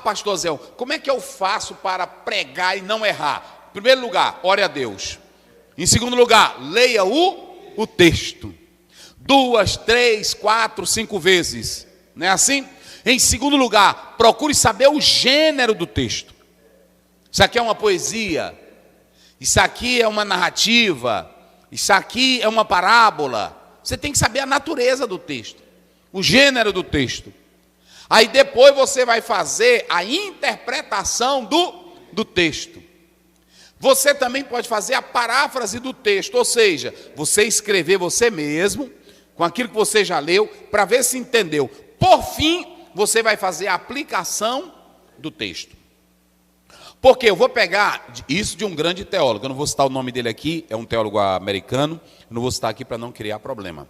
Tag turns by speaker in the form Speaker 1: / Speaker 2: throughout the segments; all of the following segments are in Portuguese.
Speaker 1: pastor Zé, como é que eu faço para pregar e não errar? Em primeiro lugar, ore a Deus. Em segundo lugar, leia o texto. 2, 3, 4, 5 vezes. Não é assim? Em segundo lugar, procure saber o gênero do texto. Isso aqui é uma poesia. Isso aqui é uma narrativa. Isso aqui é uma parábola. Você tem que saber a natureza do texto, o gênero do texto. Aí depois você vai fazer a interpretação do texto. Você também pode fazer a paráfrase do texto, ou seja, você escrever você mesmo, com aquilo que você já leu, para ver se entendeu. Por fim, você vai fazer a aplicação do texto. Porque eu vou pegar isso de um grande teólogo, eu não vou citar o nome dele aqui, é um teólogo americano, eu não vou citar aqui para não criar problema.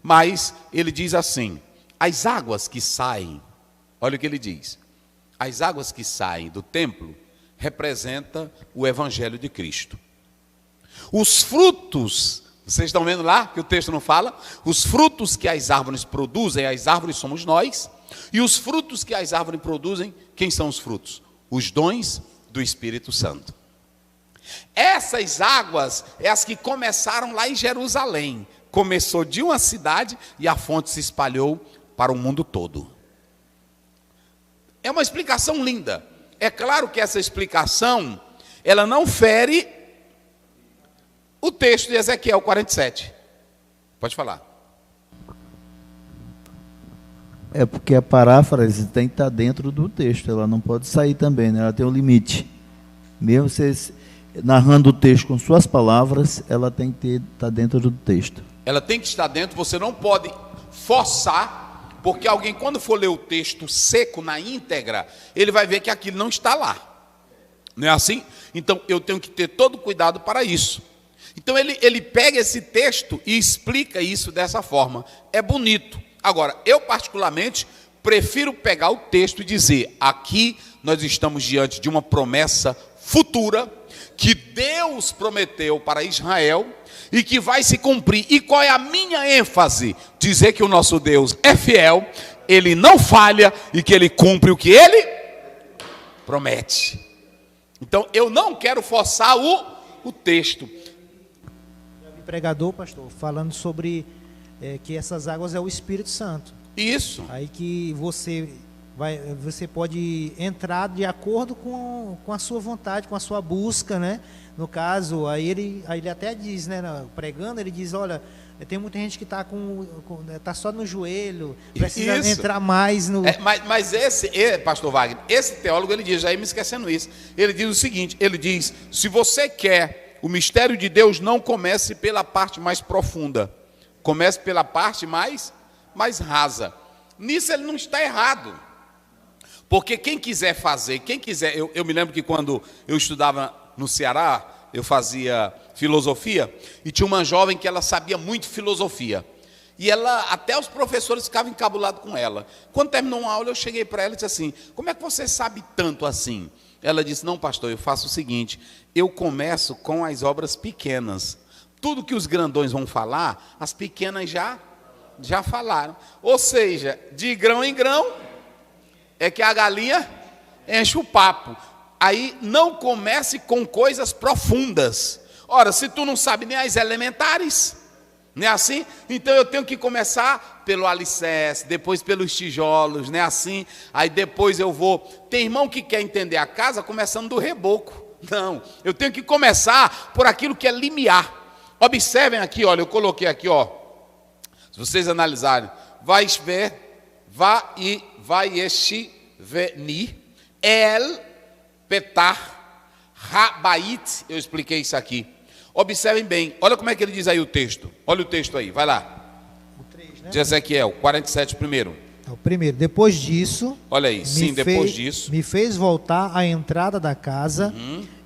Speaker 1: Mas ele diz assim, as águas que saem, olha o que ele diz, as águas que saem do templo representam o Evangelho de Cristo. Os frutos, vocês estão vendo lá que o texto não fala? Os frutos que as árvores produzem, as árvores somos nós, e os frutos que as árvores produzem, quem são os frutos? Os dons do Espírito Santo. Essas águas é as que começaram lá em Jerusalém. Começou de uma cidade e a fonte se espalhou para o mundo todo. É uma explicação linda. É claro que essa explicação, ela não fere o texto de Ezequiel 47. Pode falar.
Speaker 2: É porque a paráfrase tem que estar dentro do texto, ela não pode sair também, né? Ela tem um limite. Mesmo você narrando o texto com suas palavras, ela tem que estar dentro do texto.
Speaker 1: Ela tem que estar dentro, você não pode forçar, porque alguém quando for ler o texto seco na íntegra, ele vai ver que aquilo não está lá. Não é assim? Então eu tenho que ter todo cuidado para isso. Então ele pega esse texto e explica isso dessa forma. É bonito. Agora, eu particularmente prefiro pegar o texto e dizer, aqui nós estamos diante de uma promessa futura, que Deus prometeu para Israel, e que vai se cumprir. E qual é a minha ênfase? Dizer que o nosso Deus é fiel, Ele não falha, e que Ele cumpre o que Ele promete. Então, eu não quero forçar o texto.
Speaker 3: Pregador, pastor, falando sobre... que essas águas é o Espírito Santo.
Speaker 1: Isso.
Speaker 3: Aí que você pode entrar de acordo com a sua vontade, com a sua busca, né? No caso, aí ele até diz, né? Pregando, ele diz, olha, tem muita gente que está tá só no joelho, precisa entrar mais no...
Speaker 1: Mas pastor Wagner, esse teólogo, ele diz, já ia me esquecendo isso, ele diz o seguinte, ele diz, se você quer o mistério de Deus, não comece pela parte mais profunda, comece pela parte mais rasa. Nisso ele não está errado. Porque quem quiser fazer, eu me lembro que quando eu estudava no Ceará, eu fazia filosofia, e tinha uma jovem que ela sabia muito filosofia. E até os professores ficavam encabulados com ela. Quando terminou uma aula, eu cheguei para ela e disse assim, como é que você sabe tanto assim? Ela disse, não, pastor, eu faço o seguinte, eu começo com as obras pequenas. Tudo que os grandões vão falar, as pequenas já falaram. Ou seja, de grão em grão, é que a galinha enche o papo. Aí não comece com coisas profundas. Ora, se tu não sabe nem as elementares, não é assim? Então eu tenho que começar pelo alicerce, depois pelos tijolos, não é assim? Aí depois eu vou... Tem irmão que quer entender a casa começando do reboco. Não, eu tenho que começar por aquilo que é limiar. Observem aqui, olha, eu coloquei aqui, ó. Se vocês analisarem, vai veni, el petar rabait, eu expliquei isso aqui. Observem bem, olha como é que ele diz aí o texto. Olha o texto aí, vai lá.
Speaker 3: O 3, né?
Speaker 1: De Ezequiel 47 primeiro.
Speaker 3: O primeiro, depois disso...
Speaker 1: Olha aí, sim, depois disso...
Speaker 3: Me fez voltar à entrada da casa,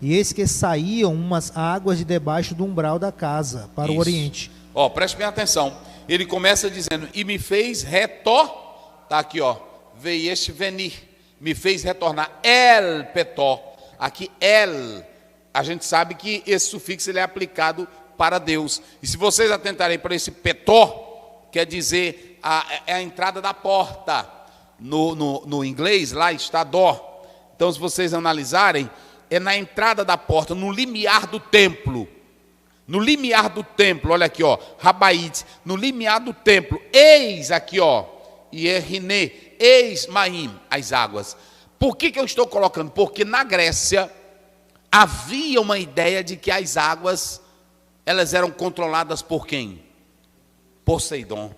Speaker 3: e eis que saíam umas águas de debaixo do umbral da casa, para o oriente.
Speaker 1: Ó, preste bem atenção. Ele começa dizendo, e me fez tá aqui, ó, veio este venir, me fez retornar, el petó, aqui el, a gente sabe que esse sufixo ele é aplicado para Deus, e se vocês atentarem para esse petó, quer dizer, é a entrada da porta, no inglês lá está dó, Então, se vocês analisarem, é na entrada da porta, no limiar do templo. No limiar do templo, olha aqui, ó, Rabaite, no limiar do templo, eis aqui, ó, Ierine, eis Maim, as águas. Por que eu estou colocando? Porque na Grécia havia uma ideia de que as águas, elas eram controladas por quem? Poseidon,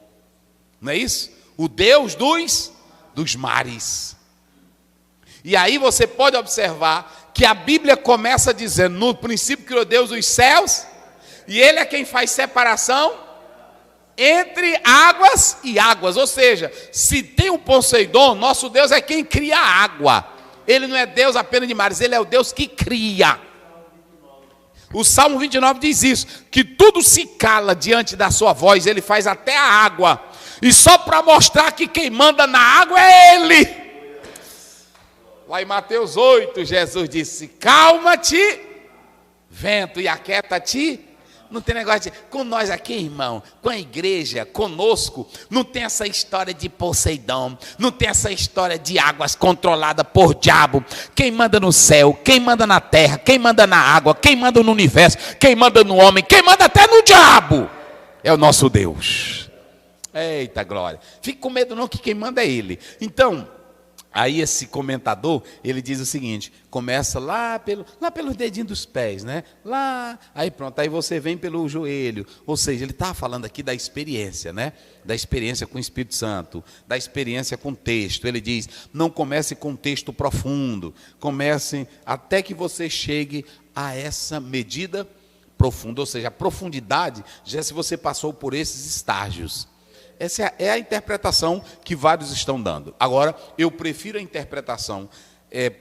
Speaker 1: não é isso? O deus dos mares. E aí você pode observar que a Bíblia começa dizendo, no princípio criou Deus os céus, e Ele é quem faz separação entre águas e águas. Ou seja, se tem um Poseidon, nosso Deus é quem cria a água. Ele não é Deus apenas de mares, Ele é o Deus que cria. O Salmo 29 diz isso, que tudo se cala diante da sua voz, Ele faz até a água. E só para mostrar que quem manda na água é Ele. Lá em Mateus 8, Jesus disse, calma-te, vento, e aquieta-te. Não tem negócio de, com nós aqui, irmão, com a igreja, conosco, não tem essa história de Poseidon, não tem essa história de águas controladas por diabo. Quem manda no céu, quem manda na terra, quem manda na água, quem manda no universo, quem manda no homem, quem manda até no diabo, é o nosso Deus. Eita glória, fique com medo não, que quem manda é Ele. Então, aí esse comentador, ele diz o seguinte, começa lá pelos dedinhos dos pés, né? Lá, aí pronto, aí você vem pelo joelho. Ou seja, ele está falando aqui da experiência, né? Da experiência com o Espírito Santo, da experiência com o texto. Ele diz, não comece com um texto profundo, comece até que você chegue a essa medida profunda. Ou seja, a profundidade, já se você passou por esses estágios. Essa é a interpretação que vários estão dando. Agora, eu prefiro a interpretação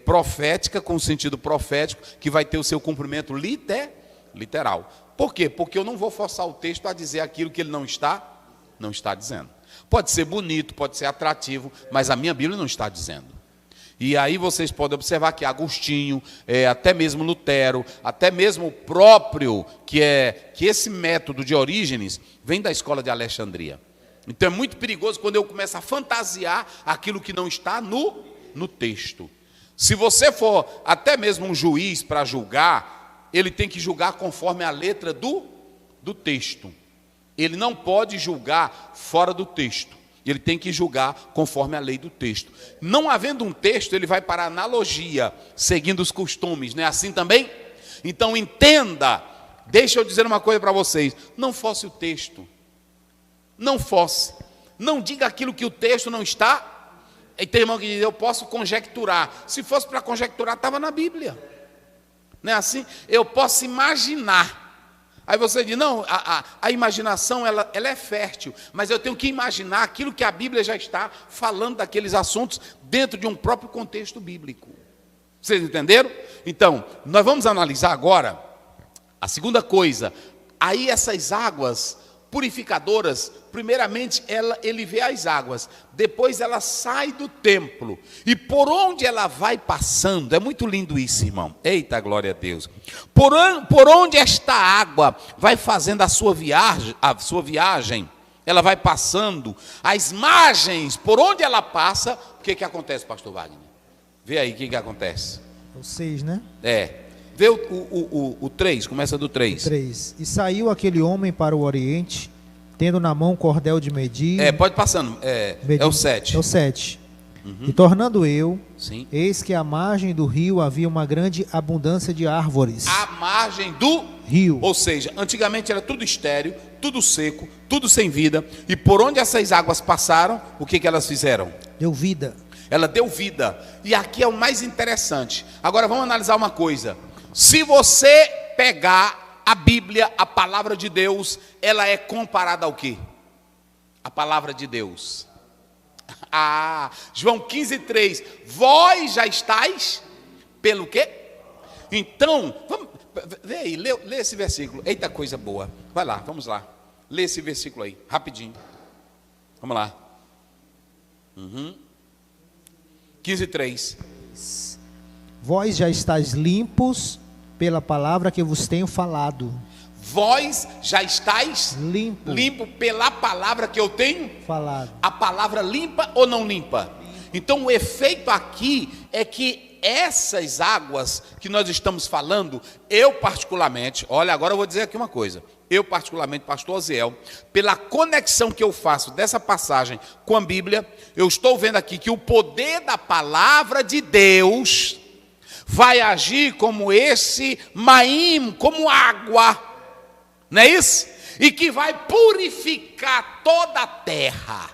Speaker 1: profética, com sentido profético, que vai ter o seu cumprimento literal. Por quê? Porque eu não vou forçar o texto a dizer aquilo que ele não está dizendo. Pode ser bonito, pode ser atrativo, mas a minha Bíblia não está dizendo. E aí vocês podem observar que Agostinho, até mesmo Lutero, até mesmo o próprio, que esse método de Orígenes, vem da escola de Alexandria. Então é muito perigoso quando eu começo a fantasiar aquilo que não está no texto. Se você for até mesmo um juiz para julgar, ele tem que julgar conforme a letra do texto. Ele não pode julgar fora do texto. Ele tem que julgar conforme a lei do texto. Não havendo um texto, ele vai para a analogia, seguindo os costumes. Não é assim também? Então entenda, deixa eu dizer uma coisa para vocês. Não force o texto. Não force. Não diga aquilo que o texto não está. E tem irmão que diz, eu posso conjecturar. Se fosse para conjecturar, estava na Bíblia. Não é assim? Eu posso imaginar. Aí você diz, não, a imaginação ela é fértil, mas eu tenho que imaginar aquilo que a Bíblia já está falando daqueles assuntos dentro de um próprio contexto bíblico. Vocês entenderam? Então, nós vamos analisar agora a segunda coisa. Aí essas águas purificadoras, primeiramente ele vê as águas, depois ela sai do templo, e por onde ela vai passando, é muito lindo isso, irmão, eita glória a Deus, por onde esta água vai fazendo a sua viagem, ela vai passando, as margens, por onde ela passa, o que acontece, pastor Wagner? Vê aí o que acontece.
Speaker 3: O 6, né?
Speaker 1: Vê o 3, começa do 3.
Speaker 3: 3. E saiu aquele homem para o oriente, tendo na mão cordel de medir.
Speaker 1: Pode passando, é o 7.
Speaker 3: É o 7. Uhum. E tornando eu,
Speaker 1: sim,
Speaker 3: eis que à margem do rio havia uma grande abundância de árvores.
Speaker 1: À margem do
Speaker 3: rio.
Speaker 1: Ou seja, antigamente era tudo estéril, tudo seco, tudo sem vida. E por onde essas águas passaram, o que elas fizeram?
Speaker 3: Deu vida.
Speaker 1: Ela deu vida. E aqui é o mais interessante. Agora vamos analisar uma coisa. Se você pegar a Bíblia, a palavra de Deus, ela é comparada ao quê? A palavra de Deus. João 15:3. Vós já estáis pelo quê? Então, vamos, vê aí, lê esse versículo. Eita coisa boa. Vai lá, vamos lá. Lê esse versículo aí, rapidinho. Vamos lá. 15:3.
Speaker 3: Vós já estáis limpos pela palavra que vos tenho falado.
Speaker 1: Vós já estáis limpo pela palavra que eu tenho
Speaker 3: falado.
Speaker 1: A palavra limpa ou não limpa? Então o efeito aqui é que E essas águas que nós estamos falando, eu particularmente, olha, agora eu vou dizer aqui uma coisa. Eu particularmente, pastor Oziel, pela conexão que eu faço dessa passagem com a Bíblia, eu estou vendo aqui que o poder da palavra de Deus vai agir como esse maim, como água, não é isso? E que vai purificar toda a terra.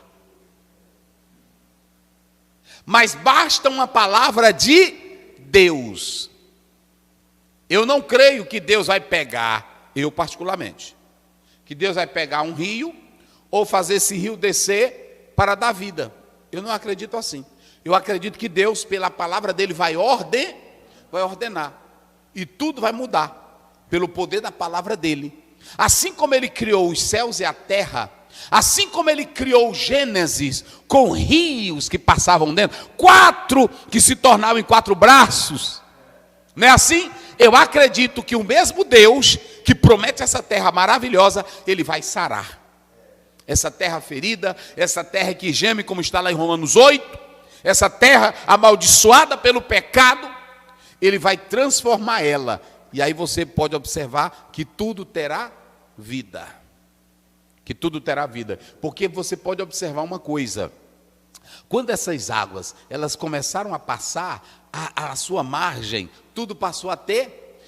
Speaker 1: Mas basta uma palavra de Deus. Eu não creio que Deus vai pegar, eu particularmente, que Deus vai pegar um rio ou fazer esse rio descer para dar vida. Eu não acredito assim. Eu acredito que Deus, pela palavra dele, vai ordenar. E tudo vai mudar pelo poder da palavra dele. Assim como ele criou os céus e a terra, assim como ele criou Gênesis, com rios que passavam dentro, 4 que se tornavam em 4 braços, não é assim? Eu acredito que o mesmo Deus que promete essa terra maravilhosa, ele vai sarar essa terra ferida, essa terra que geme, como está lá em Romanos 8, essa terra amaldiçoada pelo pecado, ele vai transformar ela. E aí você pode observar que tudo terá vida. Que tudo terá vida. Porque você pode observar uma coisa. Quando essas águas, elas começaram a passar, a sua margem, tudo passou a ter.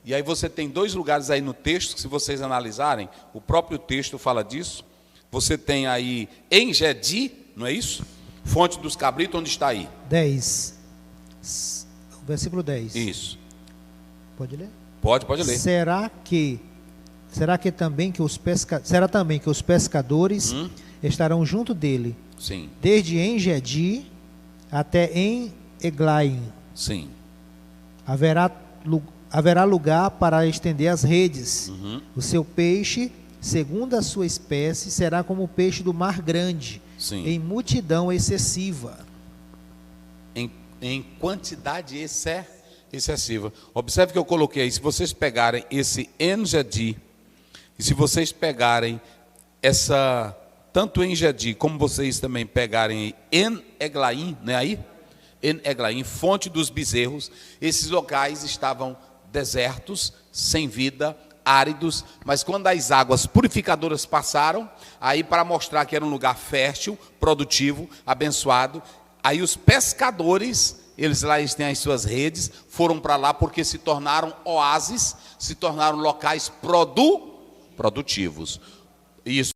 Speaker 1: E aí você tem 2 lugares aí no texto, que se vocês analisarem, o próprio texto fala disso. Você tem aí En-Gedi, não é isso? Fonte dos cabritos, onde está aí?
Speaker 3: 10. Versículo 10.
Speaker 1: Isso.
Speaker 3: Pode ler?
Speaker 1: Pode ler.
Speaker 3: Será também que os pescadores estarão junto dele?
Speaker 1: Sim.
Speaker 3: Desde En-Gedi até En-Eglaim.
Speaker 1: Sim.
Speaker 3: Haverá lugar para estender as redes. O seu peixe, segundo a sua espécie, será como o peixe do mar grande,
Speaker 1: Sim.
Speaker 3: em multidão excessiva.
Speaker 1: Em quantidade excessiva. Observe que eu coloquei aí, se vocês pegarem esse En-Gedi, e se vocês pegarem essa, tanto En-Gedi, como vocês também pegarem En-Eglaim, né aí? En-Eglaim, fonte dos bezerros, esses locais estavam desertos, sem vida, áridos, mas quando as águas purificadoras passaram, aí para mostrar que era um lugar fértil, produtivo, abençoado, aí os pescadores, eles têm as suas redes, foram para lá porque se tornaram oásis, se tornaram locais produtivos. Isso.